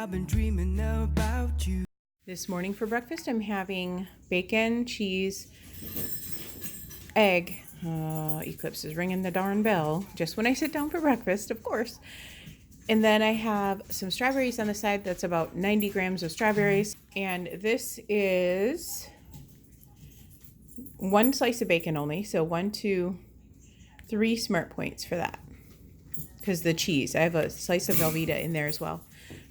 I've been dreaming about you. This morning for breakfast, I'm having bacon, cheese, egg. Eclipse is ringing the darn bell just when I sit down for breakfast, of course. And then I have some strawberries on the side. That's about 90 grams of strawberries. And this is one slice of bacon only. So 1, 2, 3 smart points for that. Because the cheese, I have a slice of Velveeta in there as well.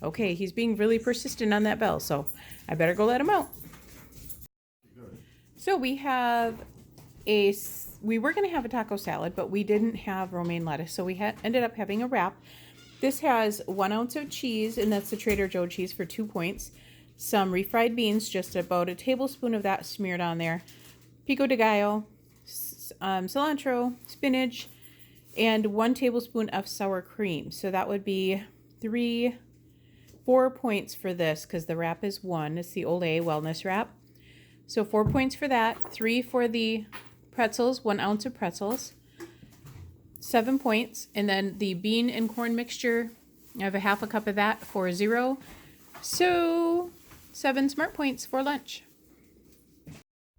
Okay, he's being really persistent on that bell, so I better go let him out. So we have we were going to have a taco salad, but we didn't have romaine lettuce, so we ended up having a wrap. This has 1 ounce of cheese, and that's the Trader Joe cheese for 2 points. Some refried beans, just about a tablespoon of that smeared on there. Pico de gallo, cilantro, spinach, and 1 tablespoon of sour cream. So that would be 4 points for this, because the wrap is 1. It's the Old A wellness wrap. So 4 points for that. 3 for the pretzels, 1 ounce of pretzels. 7 points. And then the bean and corn mixture, I have a half a cup of that for 0. So 7 smart points for lunch.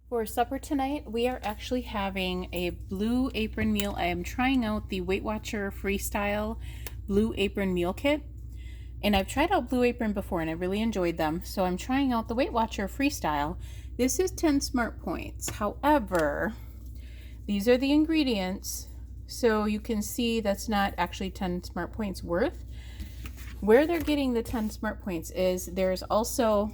For supper tonight, we are actually having a Blue Apron meal. I am trying out the Weight Watcher Freestyle Blue Apron meal kit. And I've tried out Blue Apron before and I really enjoyed them. So I'm trying out the Weight Watcher Freestyle. This is 10 smart points. However, these are the ingredients. So you can see that's not actually 10 smart points worth. Where they're getting the 10 smart points is there's also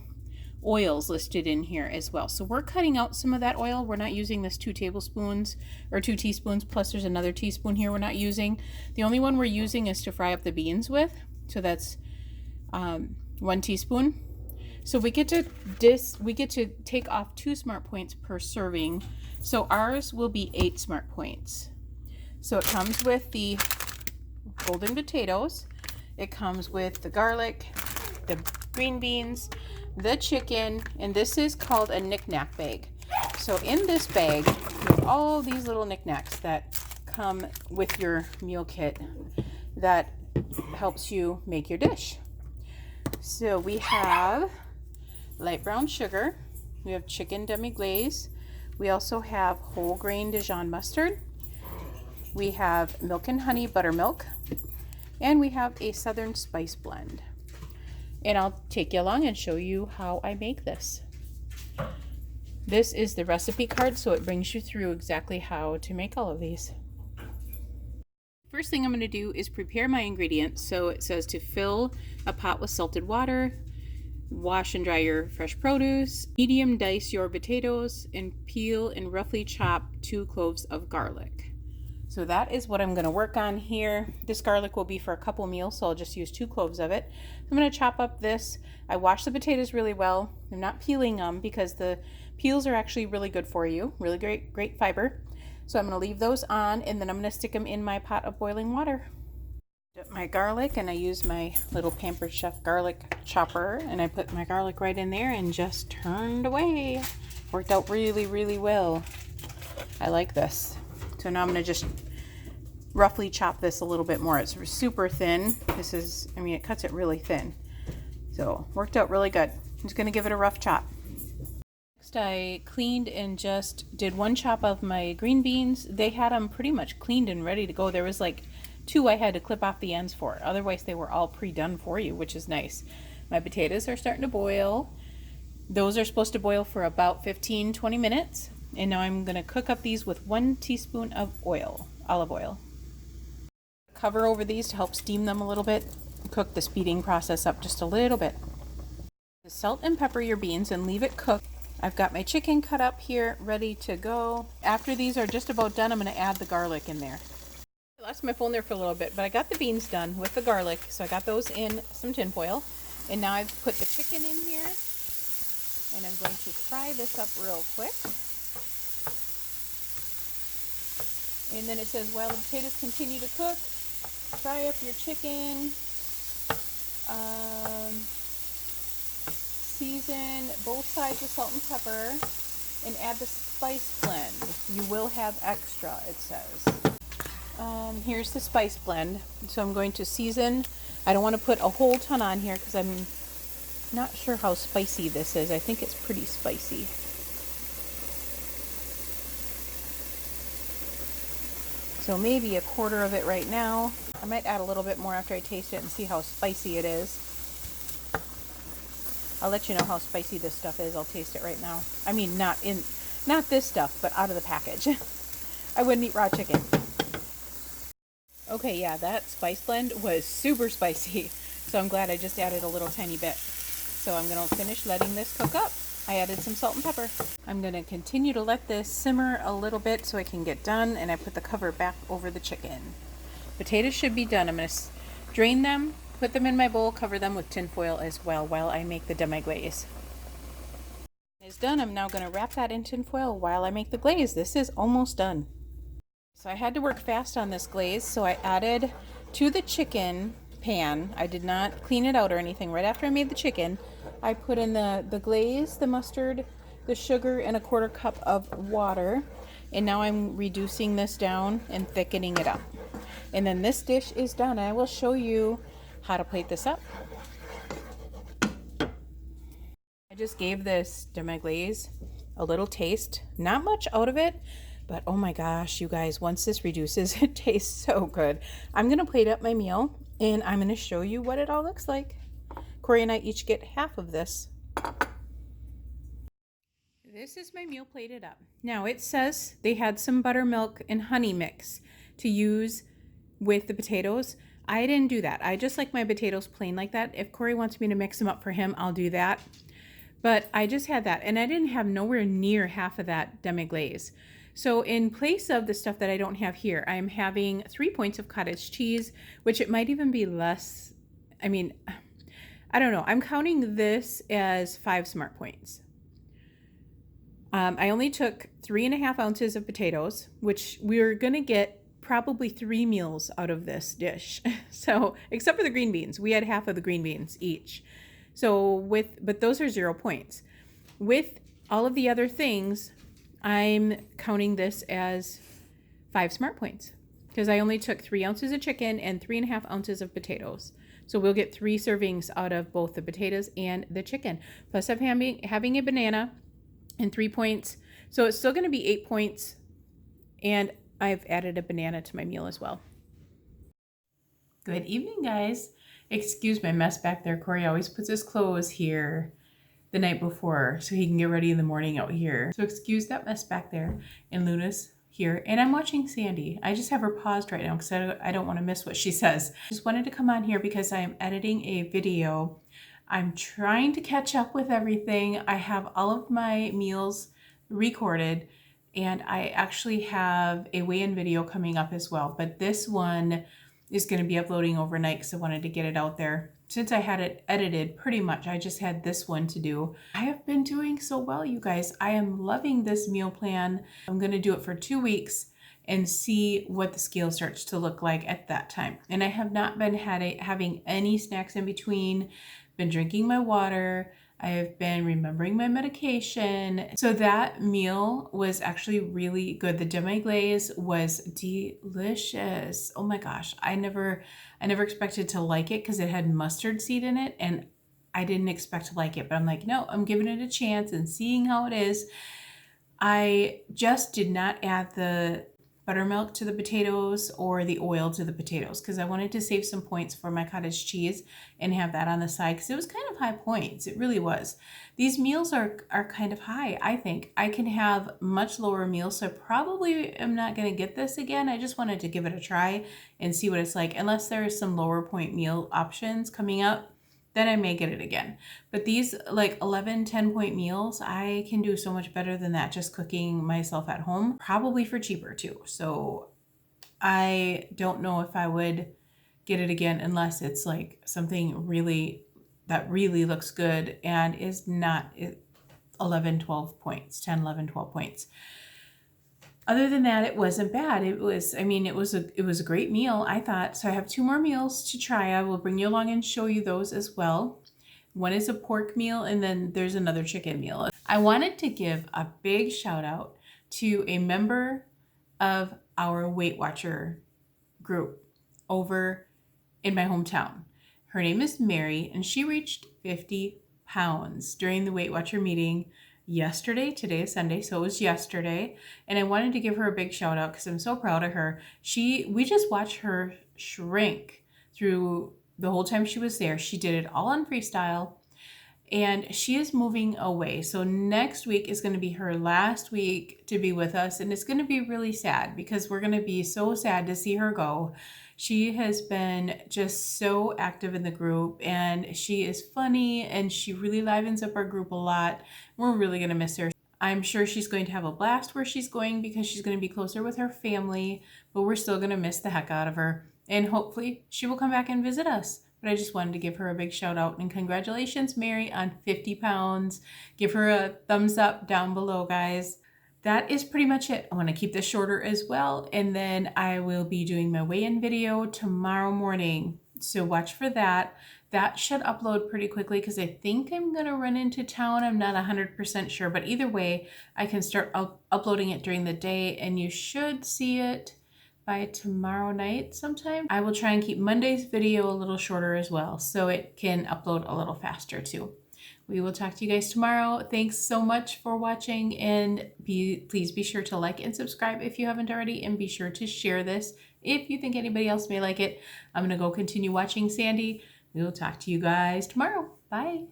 oils listed in here as well. So we're cutting out some of that oil. We're not using this 2 tablespoons or 2 teaspoons, plus there's another teaspoon here we're not using. The only one we're using is to fry up the beans with. So that's 1 teaspoon. So we get to take off 2 smart points per serving. So ours will be 8 smart points. So it comes with the golden potatoes. It comes with the garlic, the green beans, the chicken, and this is called a knick-knack bag. So in this bag, there's all these little knickknacks that come with your meal kit that helps you make your dish. So we have light brown sugar, we have chicken demi-glaze, we also have whole grain Dijon mustard, we have milk and honey buttermilk, and we have a southern spice blend. And I'll take you along and show you how I make this. This is the recipe card, so it brings you through exactly how to make all of these. First thing I'm going to do is prepare my ingredients. So it says to fill a pot with salted water, wash and dry your fresh produce, medium dice your potatoes, and peel and roughly chop 2 cloves of garlic. So that is what I'm going to work on here. This garlic will be for a couple meals, so I'll just use 2 cloves of it. I'm going to chop up this. I wash the potatoes really well. I'm not peeling them because the peels are actually really good for you. Really great fiber. So I'm going to leave those on, and then I'm going to stick them in my pot of boiling water. Dip my garlic, and I use my little Pampered Chef garlic chopper, and I put my garlic right in there and just turned away. Worked out really, really well. I like this. So now I'm going to just roughly chop this a little bit more. It's super thin. It cuts it really thin. So worked out really good. I'm just going to give it a rough chop. Next, I cleaned and just did 1 chop of my green beans. They had them pretty much cleaned and ready to go. There was like 2 I had to clip off the ends for. Otherwise, they were all pre-done for you, which is nice. My potatoes are starting to boil. Those are supposed to boil for about 15-20 minutes. And now I'm going to cook up these with 1 teaspoon of olive oil. Cover over these to help steam them a little bit. Cook the speeding process up just a little bit. Salt and pepper your beans and leave it cook. I've got my chicken cut up here, ready to go. After these are just about done, I'm going to add the garlic in there. I lost my phone there for a little bit, but I got the beans done with the garlic, so I got those in some tin foil. And now I've put the chicken in here, and I'm going to fry this up real quick. And then it says, while the potatoes continue to cook, fry up your chicken. Season both sides with salt and pepper and add the spice blend. You will have extra, it says. Here's the spice blend. So I'm going to season. I don't want to put a whole ton on here because I'm Not sure how spicy this is. I think it's pretty spicy. So maybe a quarter of it right now. I might add a little bit more after I taste it and see how spicy it is. I'll let you know how spicy this stuff is. I'll taste it right now. I mean, not this stuff, but out of the package. I wouldn't eat raw chicken. Okay, yeah, that spice blend was super spicy. So I'm glad I just added a little tiny bit. So I'm going to finish letting this cook up. I added some salt and pepper. I'm going to continue to let this simmer a little bit so I can get done, and I put the cover back over the chicken. Potatoes should be done. I'm going to drain them, put them in my bowl, cover them with tin foil as well while I make the demi-glaze. It's done. I'm now going to wrap that in tin foil while I make the glaze. This is almost done. So I had to work fast on this glaze, so I added to the chicken pan. I did not clean it out or anything. Right after I made the chicken, I put in the glaze, the mustard, the sugar, and a 1/4 cup of water. And now I'm reducing this down and thickening it up. And then this dish is done. I will show you how to plate this up. I just gave this demi-glaze a little taste. Not much out of it, but oh my gosh, you guys, once this reduces, it tastes so good. I'm going to plate up my meal, and I'm going to show you what it all looks like. Corey and I each get half of this. This is my meal plated up. Now it says they had some buttermilk and honey mix to use with the potatoes. I didn't do that. I just like my potatoes plain like that. If Corey wants me to mix them up for him, I'll do that. But I just had that, and I didn't have nowhere near half of that demi-glaze. So in place of the stuff that I don't have here, I'm having 3 points of cottage cheese, which it might even be less. I mean, I don't know. I'm counting this as 5 smart points. I only took 3.5 ounces of potatoes, which we're going to get probably 3 meals out of this dish. So, except for the green beans, we had half of the green beans each. So but those are 0 points. With all of the other things, I'm counting this as 5 smart points because I only took 3 ounces of chicken and 3.5 ounces of potatoes. So we'll get 3 servings out of both the potatoes and the chicken. Plus I'm having a banana and 3 points. So it's still going to be 8 points. And I've added a banana to my meal as well. Good evening, guys. Excuse my mess back there. Corey always puts his clothes here the night before so he can get ready in the morning out here. So excuse that mess back there. And Luna's here. And I'm watching Sandy. I just have her paused right now because I don't want to miss what she says. Just wanted to come on here because I am editing a video. I'm trying to catch up with everything. I have all of my meals recorded, and I actually have a weigh-in video coming up as well. But this one is going to be uploading overnight because I wanted to get it out there. Since I had it edited pretty much, I just had this one to do. I have been doing so well, you guys. I am loving this meal plan. I'm going to do it for 2 weeks and see what the scale starts to look like at that time. And I have not been having any snacks in between, been drinking my water. I have been remembering my medication. So that meal was actually really good. The demi-glaze was delicious. Oh my gosh. I never expected to like it because it had mustard seed in it, and I didn't expect to like it, but I'm like, no, I'm giving it a chance and seeing how it is. I just did not add the buttermilk to the potatoes or the oil to the potatoes because I wanted to save some points for my cottage cheese and have that on the side because it was kind of high points. It really was. These meals are kind of high, I think. I can have much lower meals, so I probably am not going to get this again. I just wanted to give it a try and see what it's like. Unless there are some lower point meal options coming up, then I may get it again. But these like 11, 10 point meals, I can do so much better than that just cooking myself at home, probably for cheaper too. So I don't know if I would get it again unless it's like something that really looks good and is not 11, 12 points, 10, 11, 12 points. Other than that, it wasn't bad. It was a great meal, I thought. So I have 2 more meals to try. I will bring you along and show you those as well. One is a pork meal, and then there's another chicken meal. I wanted to give a big shout out to a member of our Weight Watcher group over in my hometown. Her name is Mary, and she reached 50 pounds during the Weight Watcher meeting yesterday. Today is Sunday, so it was yesterday. And I wanted to give her a big shout out because I'm so proud of her. We just watched her shrink through the whole time she was there. She did it all on freestyle. And she is moving away. So next week is going to be her last week to be with us. And it's going to be really sad because we're going to be so sad to see her go. She has been just so active in the group, and she is funny, and she really livens up our group a lot. We're really going to miss her. I'm sure she's going to have a blast where she's going because she's going to be closer with her family, but we're still going to miss the heck out of her. And hopefully she will come back and visit us. But I just wanted to give her a big shout out and congratulations, Mary, on 50 pounds. Give her a thumbs up down below, guys. That is pretty much it. I want to keep this shorter as well. And then I will be doing my weigh-in video tomorrow morning. So watch for that. That should upload pretty quickly because I think I'm going to run into town. I'm not 100% sure. But either way, I can start uploading it during the day and you should see it by tomorrow night sometime. I will try and keep Monday's video a little shorter as well so it can upload a little faster too. We will talk to you guys tomorrow. Thanks so much for watching, and please be sure to like and subscribe if you haven't already, and be sure to share this if you think anybody else may like it. I'm gonna go continue watching Sandy. We will talk to you guys tomorrow. Bye.